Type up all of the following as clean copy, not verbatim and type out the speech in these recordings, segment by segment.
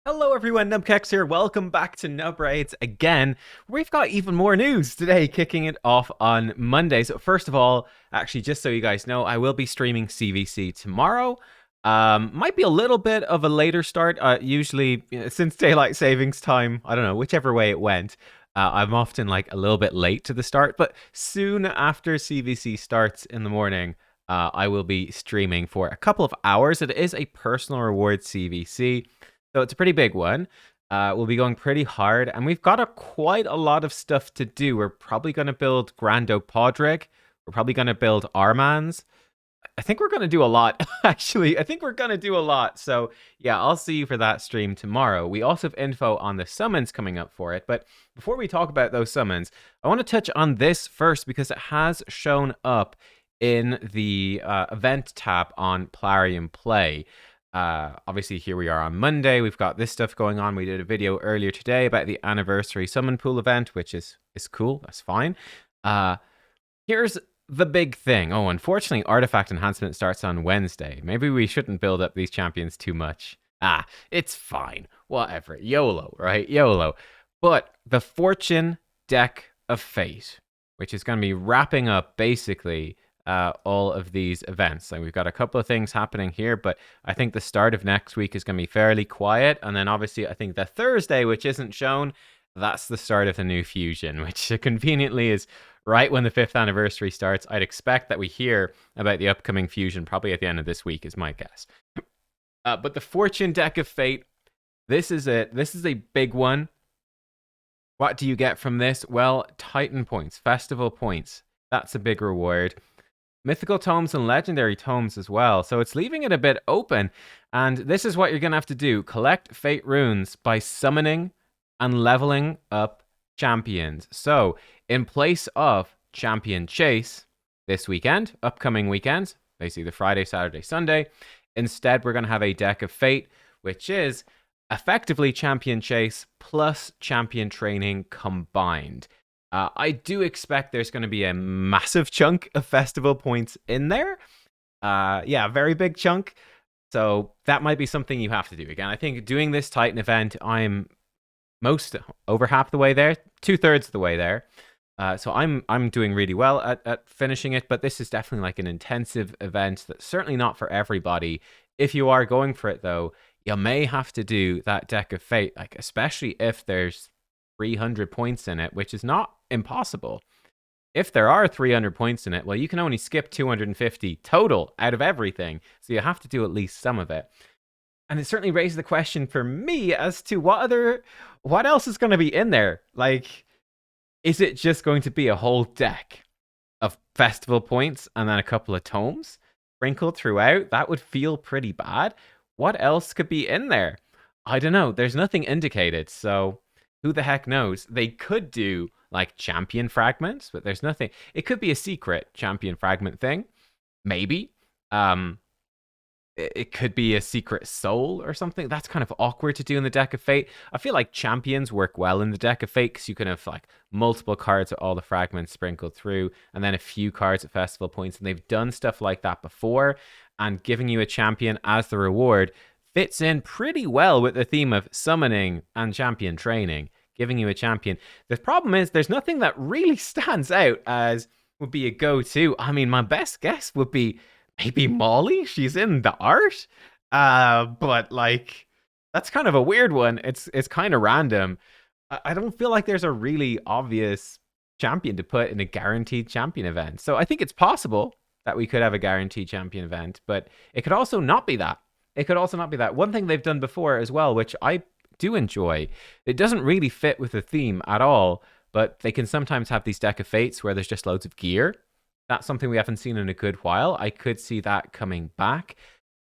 Hello everyone, nubkeks here. Welcome back to Nub Raids again. We've got even more news today, kicking it off on Monday. So first of all, actually, just so you guys know, I will be streaming CVC tomorrow. Might be a little bit of a later start. Usually, since daylight savings time, I don't know, whichever way it went, I'm often like a little bit late to the start. But soon after CVC starts in the morning, I will be streaming for a couple of hours. It is a personal reward CVC. So it's a pretty big one. We'll be going pretty hard, and we've got quite a lot of stuff to do. We're probably going to build Grando Podrick. We're probably going to build Armans. I think we're going to do a lot, actually. I think we're going to do a lot. So, yeah, I'll see you for that stream tomorrow. We also have info on the summons coming up for it. But before we talk about those summons, I want to touch on this first because it has shown up in the event tab on Plarium Play. Obviously, here we are on Monday. We've got this stuff going on. We did a video earlier today about the anniversary summon pool event, which is cool. That's fine. Here's the big thing. Oh, unfortunately, artifact enhancement starts on Wednesday. Maybe we shouldn't build up these champions too much. It's fine. Whatever. YOLO, right? YOLO. But the Fortune Deck of Fate, which is going to be wrapping up basically all of these events. Like, we've got a couple of things happening here, but I think the start of next week is going to be fairly quiet. And then obviously, I think the Thursday, which isn't shown, that's the start of the new fusion, which conveniently is right when the 5th anniversary starts. I'd expect that we hear about the upcoming fusion probably at the end of this week, is my guess. But the Fortune Deck of Fate, this is it. This is a big one. What do you get from this? Well, Titan points, Festival points. That's a big reward. Mythical tomes and legendary tomes as well. So it's leaving it a bit open. And this is what you're going to have to do. Collect fate runes by summoning and leveling up champions. So in place of champion chase this weekend, upcoming weekends, basically the Friday, Saturday, Sunday, instead we're going to have a deck of fate, which is effectively champion chase plus champion training combined. I do expect there's going to be a massive chunk of festival points in there. Yeah, very big chunk. So that might be something you have to do. Again, I think doing this Titan event, I'm over half the way there, 2/3 of the way there. So I'm doing really well at finishing it, but this is definitely like an intensive event that's certainly not for everybody. If you are going for it though, you may have to do that deck of fate, like especially if there's 300 points in it, which is not impossible. If there are 300 points in it, well, you can only skip 250 total out of everything. So you have to do at least some of it. And it certainly raises the question for me as to what else is going to be in there? Like, is it just going to be a whole deck of festival points and then a couple of tomes sprinkled throughout? That would feel pretty bad. What else could be in there? I don't know. There's nothing indicated, so who the heck knows? They could do like champion fragments, but there's nothing. It could be a secret champion fragment thing, maybe. It could be a secret soul or something. That's kind of awkward to do in the deck of fate. I feel like champions work well in the deck of fate because you can have like multiple cards with all the fragments sprinkled through, and then a few cards at festival points. And they've done stuff like that before, and giving you a champion as the reward fits in pretty well with the theme of summoning and champion training, giving you a champion. The problem is there's nothing that really stands out as would be a go-to. I mean, my best guess would be maybe Molly. She's in the art. But like, that's kind of a weird one. It's kind of random. I don't feel like there's a really obvious champion to put in a guaranteed champion event. So I think it's possible that we could have a guaranteed champion event, but it could also not be that. It could also not be that. One thing they've done before as well, which I do enjoy, it doesn't really fit with the theme at all, but they can sometimes have these deck of fates where there's just loads of gear. That's something we haven't seen in a good while. I could see that coming back.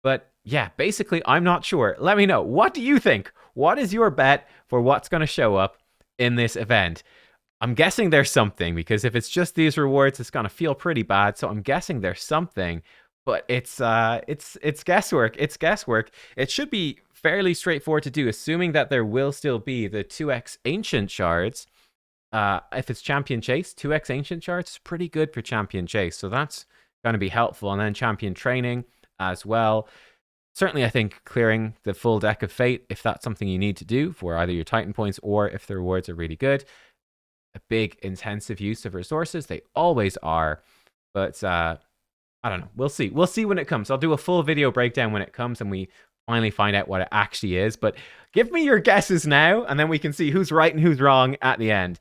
But yeah, basically, I'm not sure. Let me know. What do you think? What is your bet for what's going to show up in this event? I'm guessing there's something, because if it's just these rewards, it's going to feel pretty bad. So I'm guessing there's something, but it's guesswork. It's guesswork. It should be fairly straightforward to do, assuming that there will still be the 2x ancient shards. If it's champion chase, 2x ancient shards is pretty good for champion chase, so that's going to be helpful. And then champion training as well. Certainly, I think clearing the full deck of Fate, if that's something you need to do for either your Titan points or if the rewards are really good, a big intensive use of resources. They always are. But I don't know. We'll see. We'll see when it comes. I'll do a full video breakdown when it comes and we finally find out what it actually is. But give me your guesses now, and then we can see who's right and who's wrong at the end.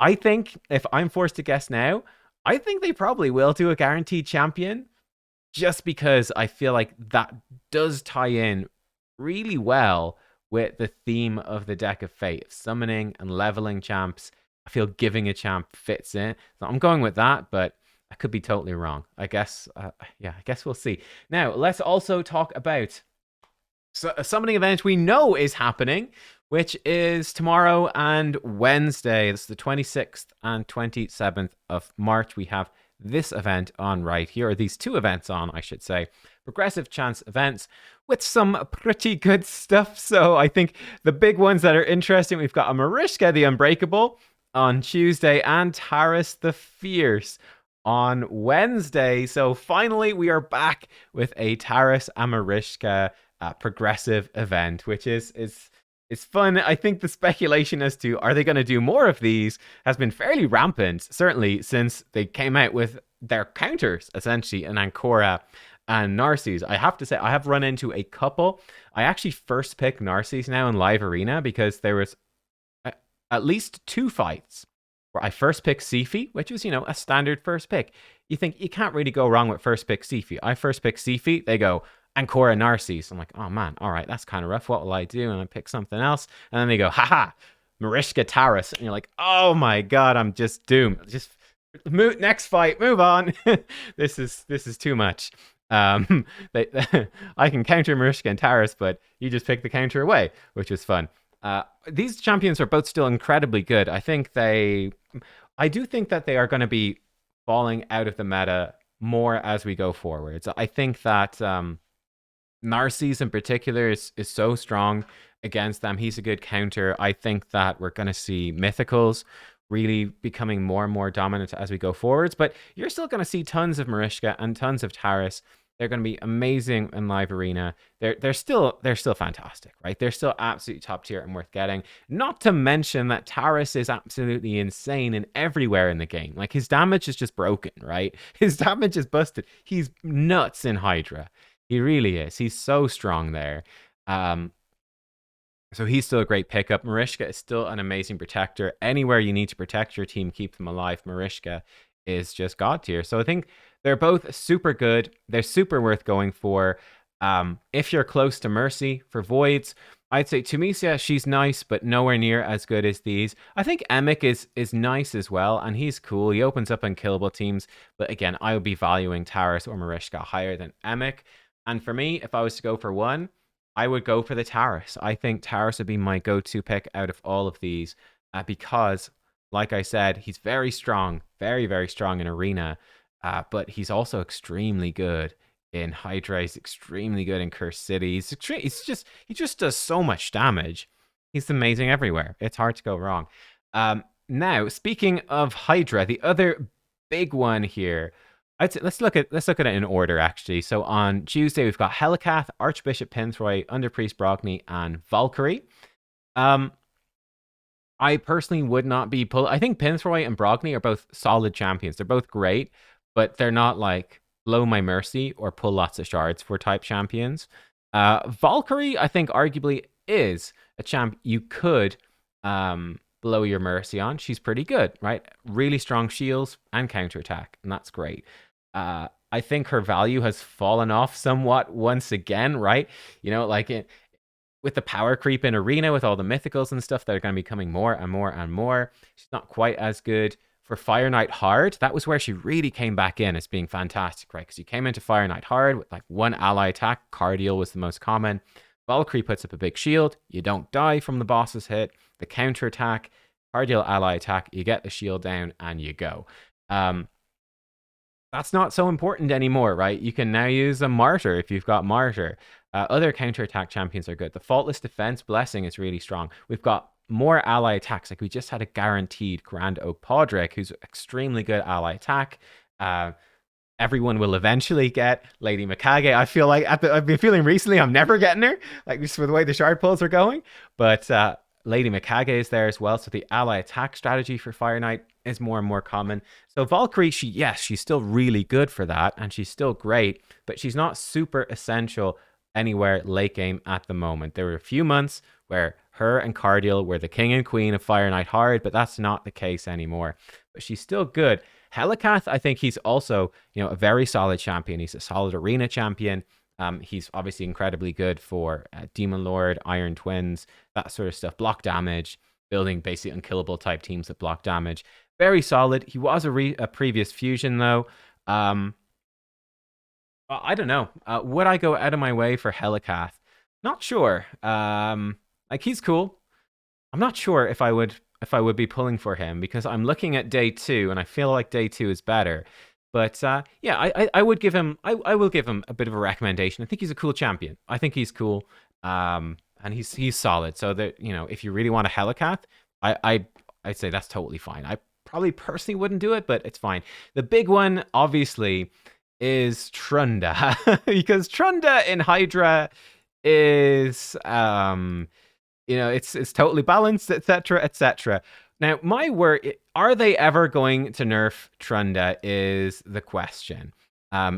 I think if I'm forced to guess now, I think they probably will do a guaranteed champion just because I feel like that does tie in really well with the theme of the deck of fate, summoning and leveling champs. I feel giving a champ fits in. So I'm going with that, but I could be totally wrong. I guess, yeah, I guess we'll see. Now, let's also talk about a summoning event we know is happening, which is tomorrow and Wednesday. It's the 26th and 27th of March. We have this event on right here, or these two events on, I should say. Progressive chance events with some pretty good stuff. So I think the big ones that are interesting, we've got a Marichka the Unbreakable on Tuesday and Taras the Fierce on Wednesday. So finally, we are back with a Taras and Marichka progressive event, which is fun. I think the speculation as to are they going to do more of these has been fairly rampant, certainly since they came out with their counters essentially in Ancora and Narses. I have to say, I have run into a couple. I actually first pick Narses now in live arena because there was at least two fights where I first picked Sifi, which was, a standard first pick. You think you can't really go wrong with first pick Sifi. I first pick Sifi, they go Ancora Narses. I'm like, oh man, all right, that's kind of rough. What will I do? And I pick something else. And then they go, haha, Marichka Taras. And you're like, oh my God, I'm just doomed. Just next fight, move on. This is too much. I can counter Marichka and Taras, but you just pick the counter away, which was fun. These champions are both still incredibly good. I do think that they are going to be falling out of the meta more as we go forward. So I think that Narses in particular is so strong against them. He's a good counter. I think that we're going to see mythicals really becoming more and more dominant as we go forwards, but you're still going to see tons of Marichka and tons of Taras. They're going to be amazing in live arena. They're still fantastic, right? They're still absolutely top tier and worth getting. Not to mention that Taras is absolutely insane in everywhere in the game. Like his damage is just broken, right? His damage is busted. He's nuts in Hydra. He really is. He's so strong there. So he's still a great pickup. Marichka is still an amazing protector. Anywhere you need to protect your team, keep them alive, Marichka is just god tier. So I think they're both super good. They're super worth going for. If you're close to Mercy for Voids, I'd say Tunisia, she's nice, but nowhere near as good as these. I think Emic is nice as well, and he's cool. He opens up unkillable teams. But again, I would be valuing Taras or Marichka higher than Emic. And for me, if I was to go for one, I would go for the Taras. I think Taras would be my go-to pick out of all of these because, like I said, he's very strong, very, very strong in Arena, but he's also extremely good in Hydra. He's extremely good in Cursed City. He just does so much damage. He's amazing everywhere. It's hard to go wrong. Now, speaking of Hydra, the other big one here, I'd say let's look at it in order actually. So on Tuesday we've got Helicath, Archbishop Pinthroy, Underpriest Brogni, and Valkyrie. I personally would not be I think Pinthroy and Brogni are both solid champions. They're both great, but they're not like blow my mercy or pull lots of shards for type champions. Valkyrie, I think arguably is a champ you could blow your mercy on. She's pretty good, right? Really strong shields and counterattack, and that's great. I think her value has fallen off somewhat once again, right? With the power creep in Arena, with all the mythicals and stuff that are going to be coming more and more and more, she's not quite as good. For Fire Knight Hard, that was where she really came back in as being fantastic, right? Because you came into Fire Knight Hard with like one ally attack, Cardial was the most common. Valkyrie puts up a big shield, you don't die from the boss's hit, the counter attack, Cardial ally attack, you get the shield down and you go. That's not so important anymore, right? You can now use a Martyr if you've got Martyr. Other counterattack champions are good. The Faultless Defense Blessing is really strong. We've got more ally attacks. Like we just had a guaranteed Grand Oak Podrick, who's extremely good ally attack. Everyone will eventually get Lady Mikage. I feel like I've been feeling recently I'm never getting her, like just with the way the shard pulls are going. But Lady Mikage is there as well, so the ally attack strategy for Fire Knight is more and more common. So Valkyrie, she's still really good for that, and she's still great, but she's not super essential anywhere late game at the moment. There were a few months where her and Cardiel were the king and queen of Fire Knight hard, but that's not the case anymore. But she's still good. Helicath, I think he's also, a very solid champion. He's a solid arena champion. He's obviously incredibly good for Demon Lord, Iron Twins, that sort of stuff. Block damage, building basically unkillable type teams that block damage. Very solid. He was a previous fusion though. I don't know. Would I go out of my way for Helicath? Not sure. Like he's cool. I'm not sure if I would be pulling for him because I'm looking at day 2 and I feel like day 2 is better. But yeah, I would give him I will give him a bit of a recommendation. I think he's a cool champion. I think he's cool. And he's solid. So that if you really want a Helicath, I'd say that's totally fine. I probably personally wouldn't do it, but it's fine. The big one, obviously, is Trunda because Trunda in Hydra is it's totally balanced, etc., etc. Now, my word, are they ever going to nerf Trunda is the question.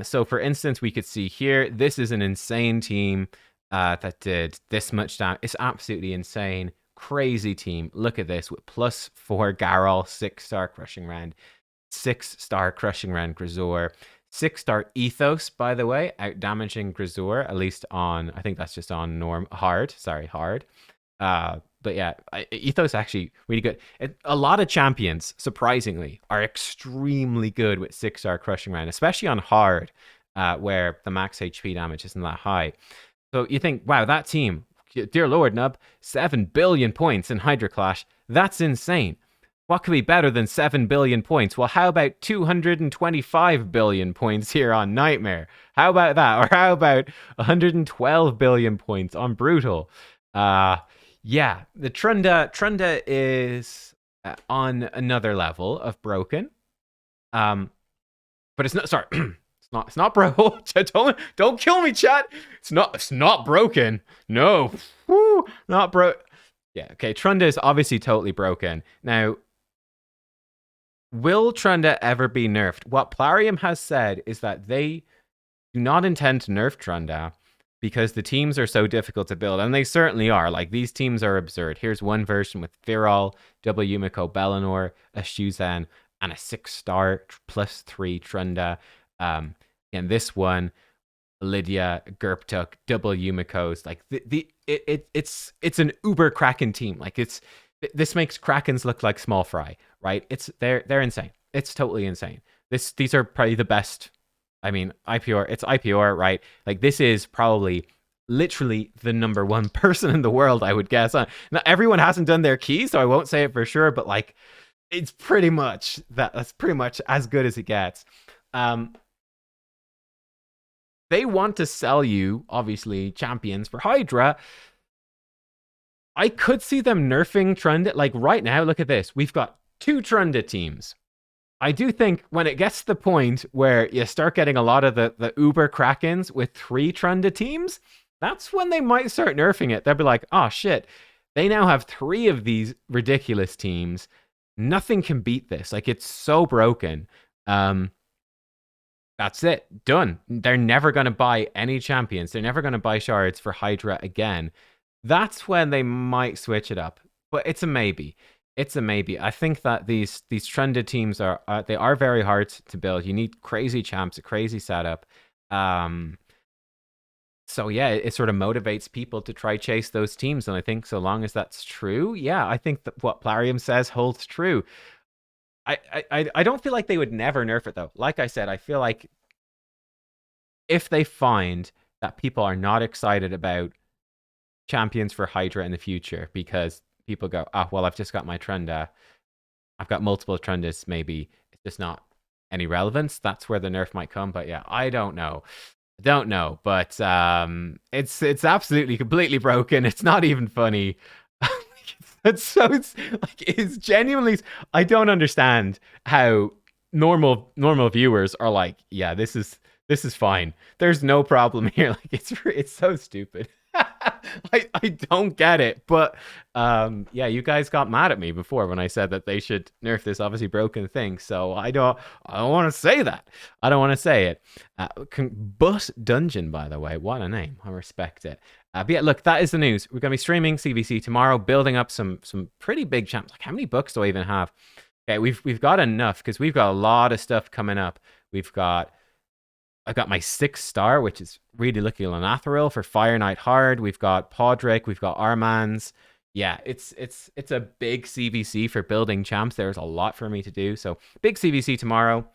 So, for instance, we could see here, this is an insane team that did this much damage. It's absolutely insane. Crazy team. Look at this with +4 Garol, 6-star Crushing Rend, 6-star Crushing Rend Grisor, 6-star Ethos, by the way, out damaging Grisor, at least on, I think that's just on hard. But yeah, Ethos actually really good. A lot of champions, surprisingly, are extremely good with 6-star Crushing Rend, especially on hard, where the max HP damage isn't that high. So you think, wow, that team, dear Lord, Nub, 7 billion points in Hydra Clash. That's insane. What could be better than 7 billion points? Well, how about 225 billion points here on Nightmare? How about that? Or how about 112 billion points on Brutal? Yeah, the Trunda is on another level of broken. But it's not, sorry, it's not bro. Don't kill me, chat. It's not broken. No. Woo, not bro. Yeah, okay, Trunda is obviously totally broken. Now, will Trunda ever be nerfed? What Plarium has said is that they do not intend to nerf Trunda because the teams are so difficult to build, and they certainly are. Like, these teams are absurd. Here's one version with Virol, double Yumiko Bellinor, a Shuzan, and a 6-star +3 Trunda. And this one, Lydia, Gerptuk, double Yumikos. Like it's an uber Kraken team. Like this makes Krakens look like small fry, right? They're insane. It's totally insane. These are probably the best. I mean, IPR, it's IPR, right? Like this is probably literally the #1 person in the world, I would guess. Now everyone hasn't done their key, so I won't say it for sure, but like it's pretty much that's pretty much as good as it gets. They want to sell you, obviously, champions for Hydra. I could see them nerfing Trunda. Like right now, look at this. We've got 2 Trunda teams. I do think when it gets to the point where you start getting a lot of the Uber Krakens with 3 Trunda teams, that's when they might start nerfing it. They'll be like, oh shit, they now have 3 of these ridiculous teams. Nothing can beat this. Like it's so broken. That's it. Done. They're never going to buy any champions. They're never going to buy shards for Hydra again. That's when they might switch it up. But it's a maybe. It's a maybe. I think that these Trunda teams are very hard to build. You need crazy champs, a crazy setup. So yeah, it sort of motivates people to try chase those teams. And I think so long as that's true, yeah, I think that what Plarium says holds true. I don't feel like they would never nerf it though. Like I said, I feel like if they find that people are not excited about champions for Hydra in the future because people go, well, I've just got my Trunda. I've got multiple Trundas, maybe it's just not any relevance. That's where the nerf might come. But yeah, I don't know. But it's absolutely completely broken. It's not even funny. It's genuinely, I don't understand how normal viewers are like, yeah, this is fine. There's no problem here. Like it's so stupid. I don't get it, but yeah, you guys got mad at me before when I said that they should nerf this obviously broken thing. So I don't want to say that. I don't want to say it. But Dungeon, by the way, what a name. I respect it. But yeah, look, that is the news. We're gonna be streaming CVC tomorrow, building up some pretty big champs. Like, how many books do I even have? Okay, we've got enough because we've got a lot of stuff coming up. I got my 6 star, which is really looking on Athril for Fire Knight Hard. We've got Podrick, we've got Armans. Yeah, it's a big CVC for building champs. There's a lot for me to do. So big CVC tomorrow.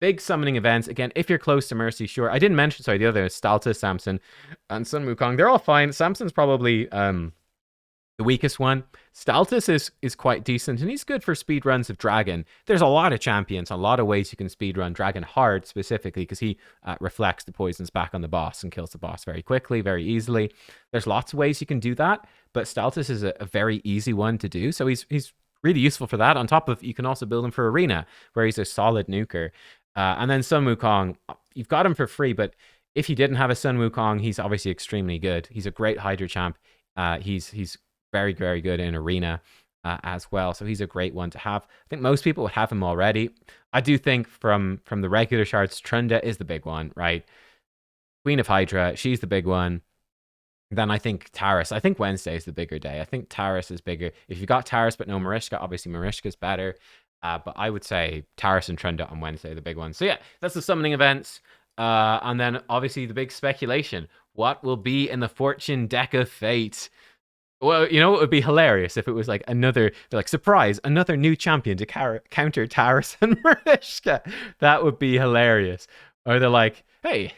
Big summoning events. Again, if you're close to Mercy, sure. I didn't mention, sorry, the other is Stalta, Samson, and Sun Wukong. They're all fine. Samson's probably the weakest one. Staltus is quite decent, and he's good for speed runs of Dragon. There's a lot of champions, a lot of ways you can speed run Dragon hard specifically because he reflects the poisons back on the boss and kills the boss very quickly, very easily. There's lots of ways you can do that, but Staltus is a very easy one to do, so he's really useful for that. On top of, you can also build him for Arena, where he's a solid nuker. And then Sun Wukong, you've got him for free, but if you didn't have a Sun Wukong, he's obviously extremely good. He's a great Hydra champ. He's very, very good in Arena as well. So he's a great one to have. I think most people would have him already. I do think from the regular shards, Trunda is the big one, right? Queen of Hydra, she's the big one. Then I think Taris. I think Wednesday is the bigger day. I think Taris is bigger. If you got Taris but no Marichka, obviously Marichka's better. But I would say Taris and Trunda on Wednesday are the big ones. So yeah, that's the summoning events. And then obviously the big speculation. What will be in the Fortune Deck of Fate? Well, you know, it would be hilarious if it was like another, like, surprise, another new champion to counter Taris and Marichka. That would be hilarious. Or they're like, hey,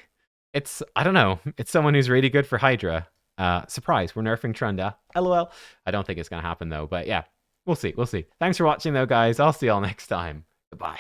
I don't know, it's someone who's really good for Hydra. Surprise, we're nerfing Trunda. LOL. I don't think it's going to happen though, but yeah, we'll see. Thanks for watching though, guys. I'll see y'all next time. Goodbye.